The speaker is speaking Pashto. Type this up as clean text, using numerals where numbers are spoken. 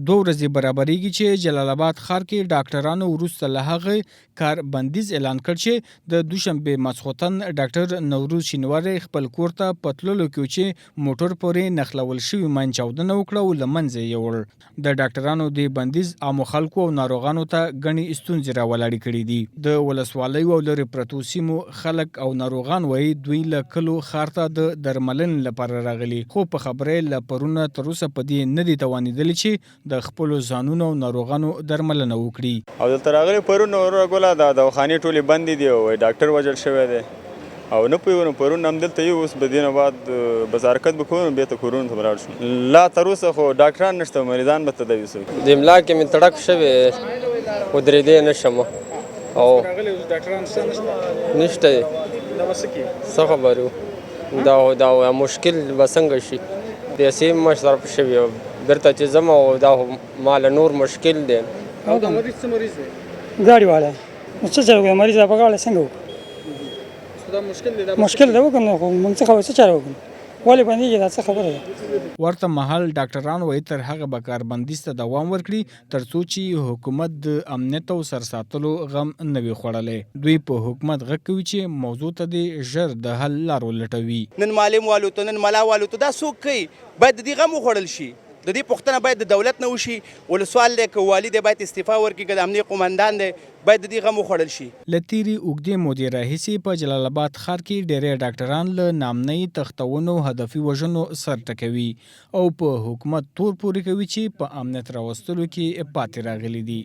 2 ورځې برابرېږي چې جلال آباد ښار کې ډاکټرانو وروسته له هغې کار بندیز اعلان کړ چې د دوشنبې ماسخوتن ډاکټر نوروز شینواری خپل کور ته په تللو کې چې موټر پورې نښلول شوي ماین چاودنه وکړه او له منځه یې یوړ. د ډاکټرانو د بندیز عامو خلکو او ناروغانو ته ګڼې ستونزې راولاړې کړي دي. د ولسوالیو او لرې پرتو سیمو خلک او ناروغان وایي دوی له کلو ښار ته د درملنې لپاره راغلي، خو په خبره له پرونه تر اوسه په دې نه دي توانېدلي چې د خپلو ځانونو او ناروغانو درملنه وکړي. او دلته راغلي پرون وروره ګوله دا دواخانې ټولې بندې دي او ډاکټر وژل شوی دی او نه پوهېږو پرون همدلته یو اوس به دې نه بعد بزارکت به کوو نو بېرته کورونو ته به لاړ شو. لا تر اوسه خو ډاکټران نشته، مریضان به تداوي شوي. د املا کې مې تړک شوی ودرېدی نه شم او نشته څه خبرې دا مشکل به څنګه شي. پیسې مصرف شوي بیرته چې ځم او دا مال نور مشکل دی. او دا مریض څه مریض دی؟ ګاډي والا نو څه چل وکړو مریض په غاړه څنګه وکړو؟ دا مشکل دی. مشکل دی وکړو نو خو موږ څه خبره څه چاره وکړو؟ ولې بندېږي دا څه خبره ده؟ ورته مهال ډاکټران وایي تر هغه به کاربندیز ته دوام ورکړي تر څو چې حکومت د امنیت او سرساتلو غم نه وي خوړلی. دوی په حکومت غږ کوي چې موضوع ته دې ژر د حل لار ولټوي. نن معلم والوتو نن ملا والوتو دا څوک کوي؟ باید د دې غم وخوړل شي. د دې پوښتنه باید د دولت نه وشي. ولسوال دی که والي دی باید استعفا ورکړي، که د امنیې قومندان دی باید د دې غم وخوړل شي. له تېرې اوږدې مودې راهیسې په جلال آباد ښار کې ډېری ډاکټران له نامنۍ تښتونو هدفي وژنو سر ټکوي او په حکومت تور پورې کوي چې په امنیت راوستلو کې پاتې راغلي دي.